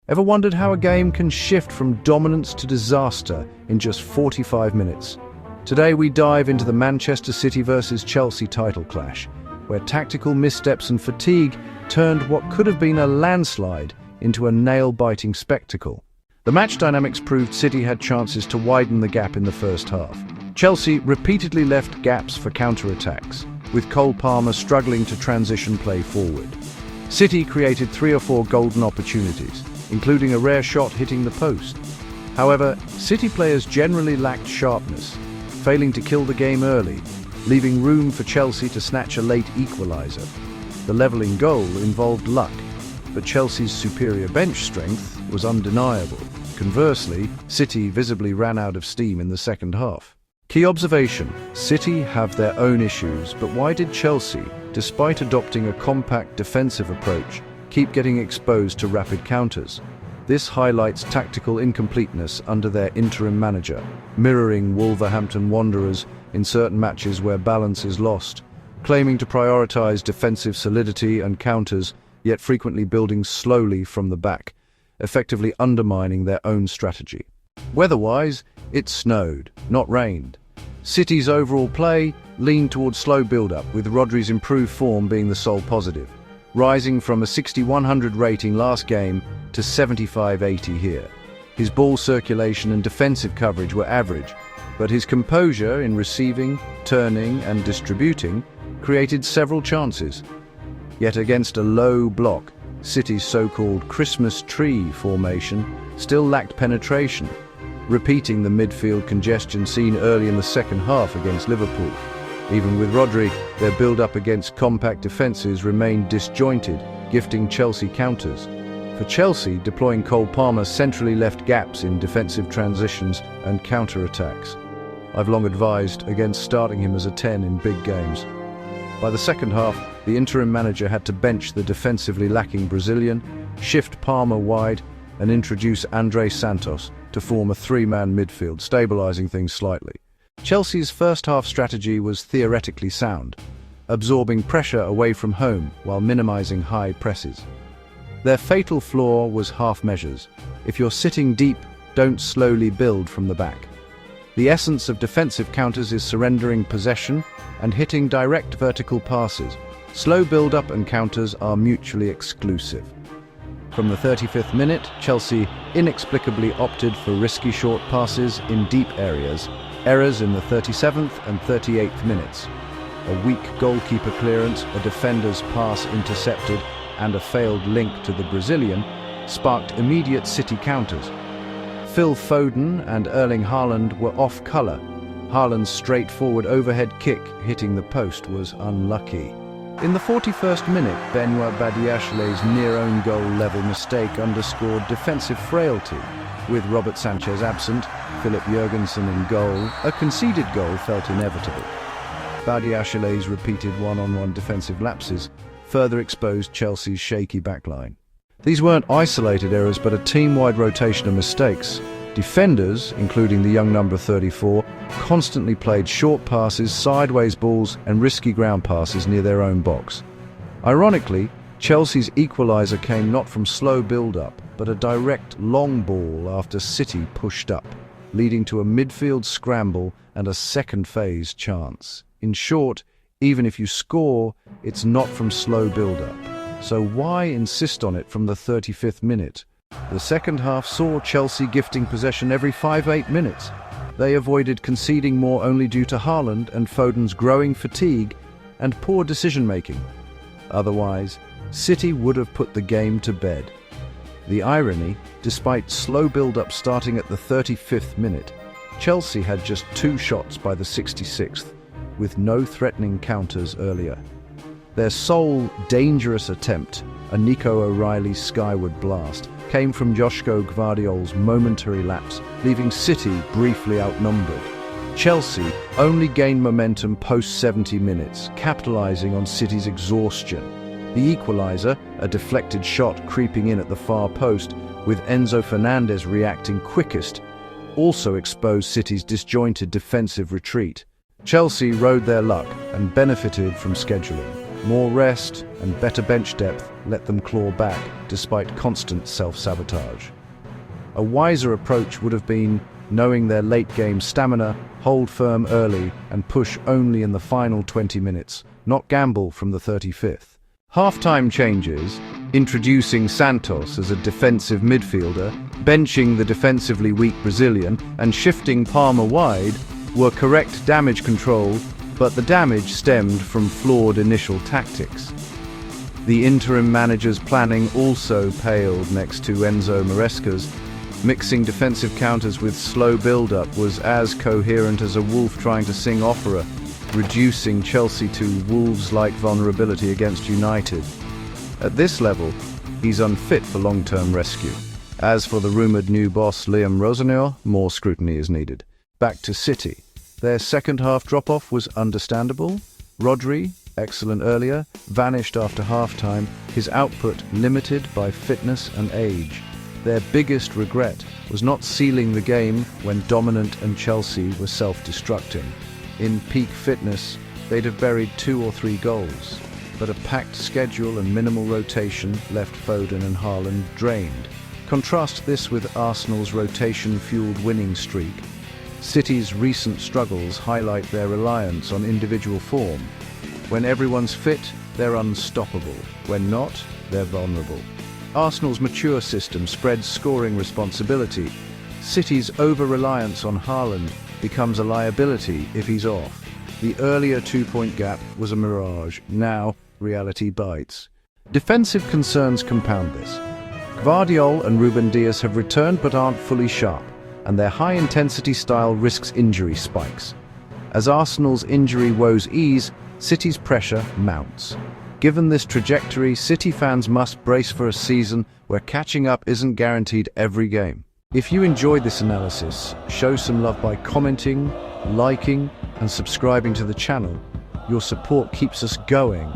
Ever wondered how a game can shift from dominance to disaster in just 45 minutes? Today we dive into the Manchester City vs Chelsea title clash, where tactical missteps and fatigue turned what could have been a landslide into a nail-biting spectacle. The match dynamics proved City had chances to widen the gap in the first half. Chelsea repeatedly left gaps for counter-attacks, with Cole Palmer struggling to transition play forward. City created 3 or 4 golden opportunities, including a rare shot hitting the post. However, City players generally lacked sharpness, failing to kill the game early, leaving room for Chelsea to snatch a late equaliser. The levelling goal involved luck, but Chelsea's superior bench strength was undeniable. Conversely, City visibly ran out of steam in the second half. Key observation: City have their own issues, but why did Chelsea, despite adopting a compact defensive approach, keep getting exposed to rapid counters? This highlights tactical incompleteness under their interim manager, mirroring Wolverhampton Wanderers in certain matches where balance is lost, claiming to prioritise defensive solidity and counters, yet frequently building slowly from the back, effectively undermining their own strategy. Weather-wise, it snowed, not rained. City's overall play leaned towards slow build-up, with Rodri's improved form being the sole positive, rising from a 60-100 rating last game to 75-80 here. His ball circulation and defensive coverage were average, but his composure in receiving, turning and distributing created several chances. Yet against a low block, City's so-called Christmas tree formation still lacked penetration, repeating the midfield congestion seen early in the second half against Liverpool. Even with Rodri, their build-up against compact defences remained disjointed, gifting Chelsea counters. For Chelsea, deploying Cole Palmer centrally left gaps in defensive transitions and counter-attacks. I've long advised against starting him as a 10 in big games. By the second half, the interim manager had to bench the defensively lacking Brazilian, shift Palmer wide, and introduce Andre Santos to form a 3-man midfield, stabilising things slightly. Chelsea's first-half strategy was theoretically sound, absorbing pressure away from home while minimising high presses. Their fatal flaw was half measures. If you're sitting deep, don't slowly build from the back. The essence of defensive counters is surrendering possession and hitting direct vertical passes. Slow build-up and counters are mutually exclusive. From the 35th minute, Chelsea inexplicably opted for risky short passes in deep areas, errors in the 37th and 38th minutes. A weak goalkeeper clearance, a defender's pass intercepted, and a failed link to the Brazilian sparked immediate City counters. Phil Foden and Erling Haaland were off colour. Haaland's straightforward overhead kick hitting the post was unlucky. In the 41st minute, Benoit Badiashile's near-own goal-level mistake underscored defensive frailty. With Robert Sanchez absent, Philip Jurgensen in goal, a conceded goal felt inevitable. Badiashile's repeated one-on-one defensive lapses further exposed Chelsea's shaky backline. These weren't isolated errors, but a team-wide rotation of mistakes. Defenders, including the young number 34, constantly played short passes, sideways balls and risky ground passes near their own box. Ironically, Chelsea's equaliser came not from slow build-up, but a direct long ball after City pushed up, leading to a midfield scramble and a second phase chance. In short, even if you score, it's not from slow build-up. So why insist on it from the 35th minute? The second half saw Chelsea gifting possession every 5-8 minutes. They avoided conceding more only due to Haaland and Foden's growing fatigue and poor decision-making. Otherwise, City would have put the game to bed. The irony, despite slow build-up starting at the 35th minute, Chelsea had just 2 shots by the 66th, with no threatening counters earlier. Their sole dangerous attempt, a Nico O'Reilly skyward blast, came from Joško Gvardiol's momentary lapse, leaving City briefly outnumbered. Chelsea only gained momentum post 70 minutes, capitalising on City's exhaustion. The equaliser, a deflected shot creeping in at the far post, with Enzo Fernandez reacting quickest, also exposed City's disjointed defensive retreat. Chelsea rode their luck and benefited from scheduling. More rest and better bench depth let them claw back, despite constant self-sabotage. A wiser approach would have been knowing their late-game stamina, hold firm early, and push only in the final 20 minutes, not gamble from the 35th. Half-time changes, introducing Santos as a defensive midfielder, benching the defensively weak Brazilian, and shifting Palmer wide, were correct damage control, but the damage stemmed from flawed initial tactics. The interim manager's planning also paled next to Enzo Maresca's. Mixing defensive counters with slow build-up was as coherent as a wolf trying to sing opera, reducing Chelsea to Wolves-like vulnerability against United. At this level, he's unfit for long-term rescue. As for the rumoured new boss Liam Rosenauer, more scrutiny is needed. Back to City. Their second-half drop-off was understandable. Rodri, excellent earlier, vanished after half-time, his output limited by fitness and age. Their biggest regret was not sealing the game when dominant and Chelsea were self-destructing. In peak fitness, they'd have buried 2 or 3 goals, but a packed schedule and minimal rotation left Foden and Haaland drained. Contrast this with Arsenal's rotation-fueled winning streak. City's recent struggles highlight their reliance on individual form. When everyone's fit, they're unstoppable. When not, they're vulnerable. Arsenal's mature system spreads scoring responsibility. City's over-reliance on Haaland becomes a liability if he's off. The earlier 2-point gap was a mirage. Now, reality bites. Defensive concerns compound this. Guardiola and Ruben Dias have returned but aren't fully sharp, and their high-intensity style risks injury spikes. As Arsenal's injury woes ease, City's pressure mounts. Given this trajectory, City fans must brace for a season where catching up isn't guaranteed every game. If you enjoyed this analysis, show some love by commenting, liking, and subscribing to the channel. Your support keeps us going